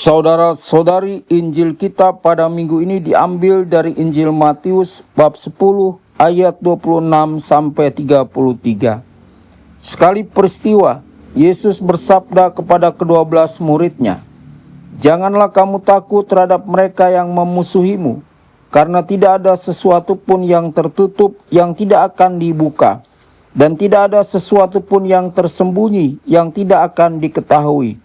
Saudara-saudari, Injil kita pada minggu ini diambil dari Injil Matius bab 10 ayat 26 sampai 33. Sekali peristiwa, Yesus bersabda kepada ke-12 muridnya, "Janganlah kamu takut terhadap mereka yang memusuhimu, karena tidak ada sesuatu pun yang tertutup yang tidak akan dibuka, dan tidak ada sesuatu pun yang tersembunyi yang tidak akan diketahui.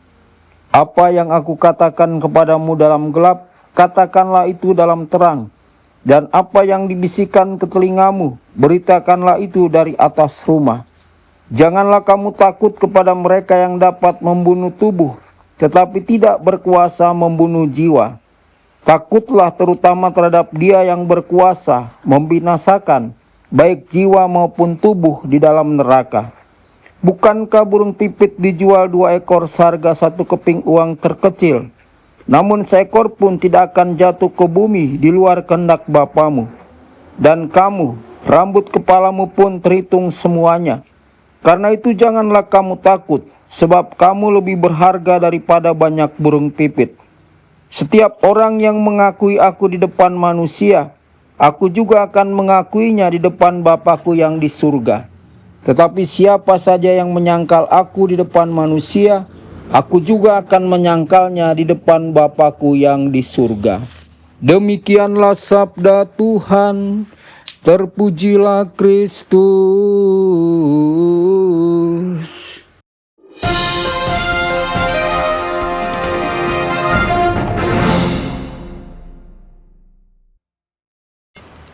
Apa yang aku katakan kepadamu dalam gelap, katakanlah itu dalam terang. Dan apa yang dibisikkan ke telingamu, beritakanlah itu dari atas rumah. Janganlah kamu takut kepada mereka yang dapat membunuh tubuh, tetapi tidak berkuasa membunuh jiwa. Takutlah terutama terhadap Dia yang berkuasa membinasakan baik jiwa maupun tubuh di dalam neraka. Bukankah burung pipit dijual 2 ekor seharga 1 keping uang terkecil? Namun seekor pun tidak akan jatuh ke bumi di luar kehendak Bapamu. Dan kamu, rambut kepalamu pun terhitung semuanya. Karena itu janganlah kamu takut, sebab kamu lebih berharga daripada banyak burung pipit. Setiap orang yang mengakui aku di depan manusia, aku juga akan mengakuinya di depan Bapa-Ku yang di surga. Tetapi siapa saja yang menyangkal aku di depan manusia, aku juga akan menyangkalnya di depan Bapa-Ku yang di surga." Demikianlah sabda Tuhan. Terpujilah Kristus.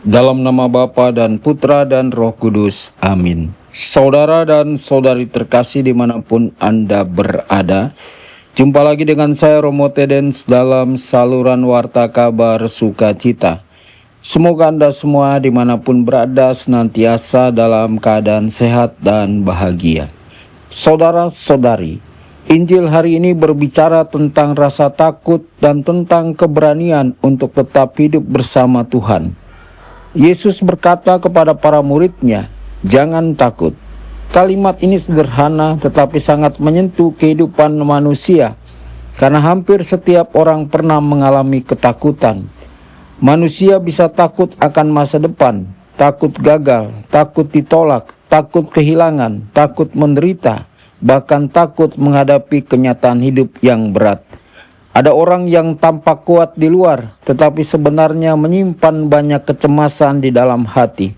Dalam nama Bapa dan Putra dan Roh Kudus. Amin. Saudara dan saudari terkasih dimanapun Anda berada, jumpa lagi dengan saya Romo Tedens dalam saluran Warta Kabar Sukacita. Semoga Anda semua dimanapun berada senantiasa dalam keadaan sehat dan bahagia. Saudara-saudari, Injil hari ini berbicara tentang rasa takut dan tentang keberanian untuk tetap hidup bersama Tuhan. Yesus berkata kepada para muridnya, "Jangan takut." Kalimat ini sederhana tetapi sangat menyentuh kehidupan manusia, karena hampir setiap orang pernah mengalami ketakutan. Manusia bisa takut akan masa depan, takut gagal, takut ditolak, takut kehilangan, takut menderita, bahkan takut menghadapi kenyataan hidup yang berat. Ada orang yang tampak kuat di luar, tetapi sebenarnya menyimpan banyak kecemasan di dalam hati.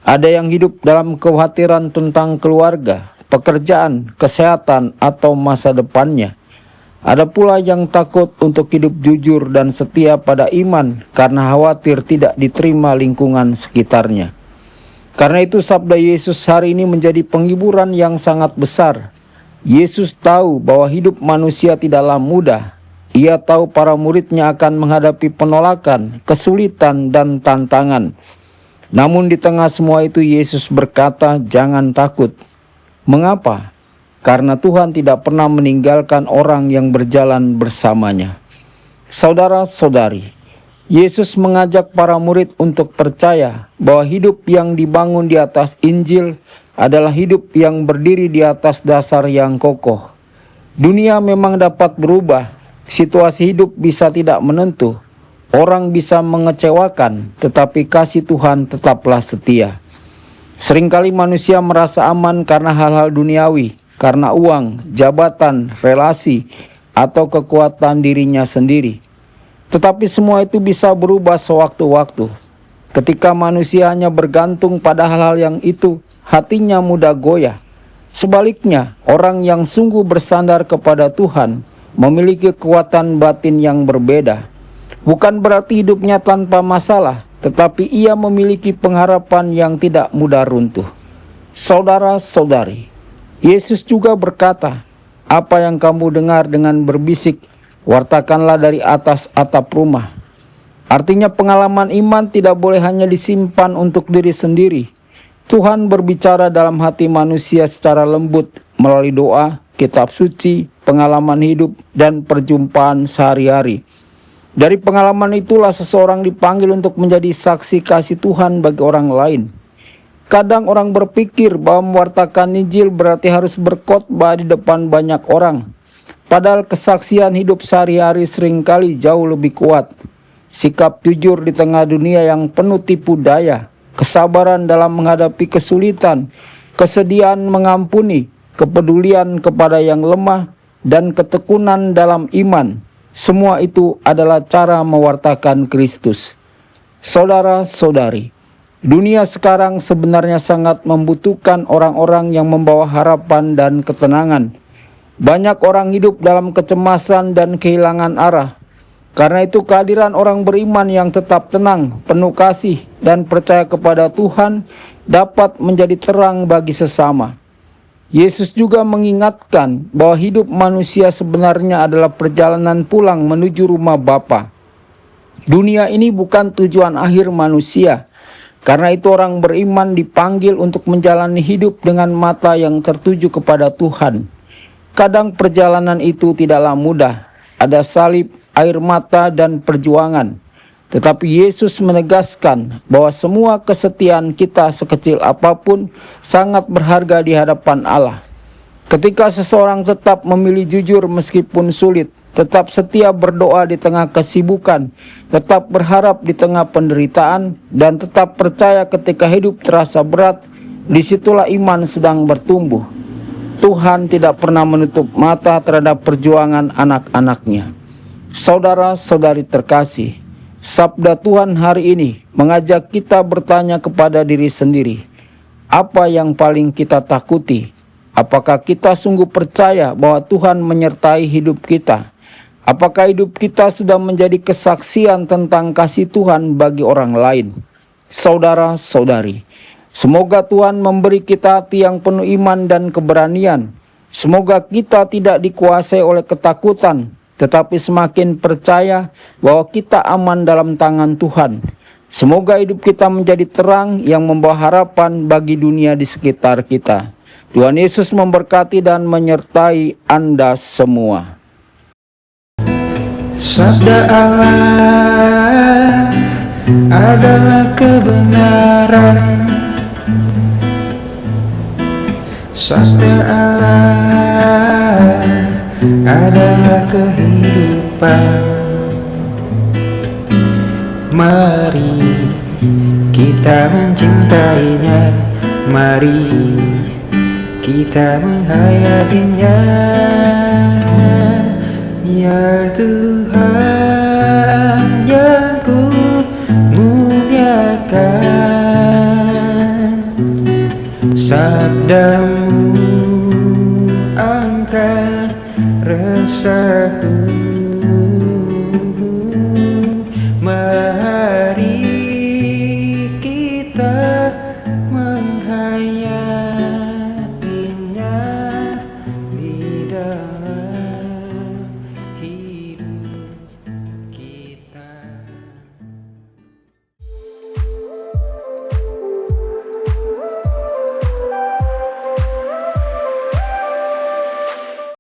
Ada yang hidup dalam kekhawatiran tentang keluarga, pekerjaan, kesehatan, atau masa depannya. Ada pula yang takut untuk hidup jujur dan setia pada iman karena khawatir tidak diterima lingkungan sekitarnya. Karena itu sabda Yesus hari ini menjadi penghiburan yang sangat besar. Yesus tahu bahwa hidup manusia tidaklah mudah. Ia tahu para muridnya akan menghadapi penolakan, kesulitan, dan tantangan. Namun di tengah semua itu Yesus berkata, "Jangan takut." Mengapa? Karena Tuhan tidak pernah meninggalkan orang yang berjalan bersamanya. Saudara-saudari, Yesus mengajak para murid untuk percaya bahwa hidup yang dibangun di atas Injil adalah hidup yang berdiri di atas dasar yang kokoh. Dunia memang dapat berubah. Situasi hidup bisa tidak menentu, orang bisa mengecewakan, tetapi kasih Tuhan tetaplah setia. Seringkali manusia merasa aman karena hal-hal duniawi, karena uang, jabatan, relasi, atau kekuatan dirinya sendiri. Tetapi semua itu bisa berubah sewaktu-waktu. Ketika manusia hanya bergantung pada hal-hal yang itu, hatinya mudah goyah. Sebaliknya, orang yang sungguh bersandar kepada Tuhan memiliki kekuatan batin yang berbeda. Bukan berarti hidupnya tanpa masalah, tetapi ia memiliki pengharapan yang tidak mudah runtuh. Saudara-saudari, Yesus juga berkata, "Apa yang kamu dengar dengan berbisik, wartakanlah dari atas atap rumah." Artinya pengalaman iman tidak boleh hanya disimpan untuk diri sendiri. Tuhan berbicara dalam hati manusia secara lembut melalui doa, kitab suci, pengalaman hidup, dan perjumpaan sehari-hari. Dari pengalaman itulah seseorang dipanggil untuk menjadi saksi kasih Tuhan bagi orang lain. Kadang orang berpikir bahwa mewartakan Injil berarti harus berkhotbah di depan banyak orang. Padahal kesaksian hidup sehari-hari seringkali jauh lebih kuat. Sikap jujur di tengah dunia yang penuh tipu daya, kesabaran dalam menghadapi kesulitan, kesediaan mengampuni, kepedulian kepada yang lemah, dan ketekunan dalam iman. Semua itu adalah cara mewartakan Kristus. Saudara-saudari, dunia sekarang sebenarnya sangat membutuhkan orang-orang yang membawa harapan dan ketenangan. Banyak orang hidup dalam kecemasan dan kehilangan arah. Karena itu kehadiran orang beriman yang tetap tenang, penuh kasih, dan percaya kepada Tuhan dapat menjadi terang bagi sesama. Yesus juga mengingatkan bahwa hidup manusia sebenarnya adalah perjalanan pulang menuju rumah Bapa. Dunia ini bukan tujuan akhir manusia. Karena itu orang beriman dipanggil untuk menjalani hidup dengan mata yang tertuju kepada Tuhan. Kadang perjalanan itu tidaklah mudah. Ada salib, air mata, dan perjuangan. Tetapi Yesus menegaskan bahwa semua kesetiaan kita sekecil apapun sangat berharga di hadapan Allah. Ketika seseorang tetap memilih jujur meskipun sulit, tetap setia berdoa di tengah kesibukan, tetap berharap di tengah penderitaan, dan tetap percaya ketika hidup terasa berat, disitulah iman sedang bertumbuh. Tuhan tidak pernah menutup mata terhadap perjuangan anak-anaknya. Saudara-saudari terkasih, sabda Tuhan hari ini mengajak kita bertanya kepada diri sendiri, apa yang paling kita takuti? Apakah kita sungguh percaya bahwa Tuhan menyertai hidup kita? Apakah hidup kita sudah menjadi kesaksian tentang kasih Tuhan bagi orang lain? Saudara-saudari, semoga Tuhan memberi kita hati yang penuh iman dan keberanian. Semoga kita tidak dikuasai oleh ketakutan, tetapi semakin percaya bahwa kita aman dalam tangan Tuhan. Semoga hidup kita menjadi terang yang membawa harapan bagi dunia di sekitar kita. Tuhan Yesus memberkati dan menyertai Anda semua. Sabda Allah adalah kebenaran. Sabda Allah adalah kehidupan. Mari kita mencintainya, mari kita menghayatinya. Ya Tuhan yang ku muliakan, sabdamu angkat resahku.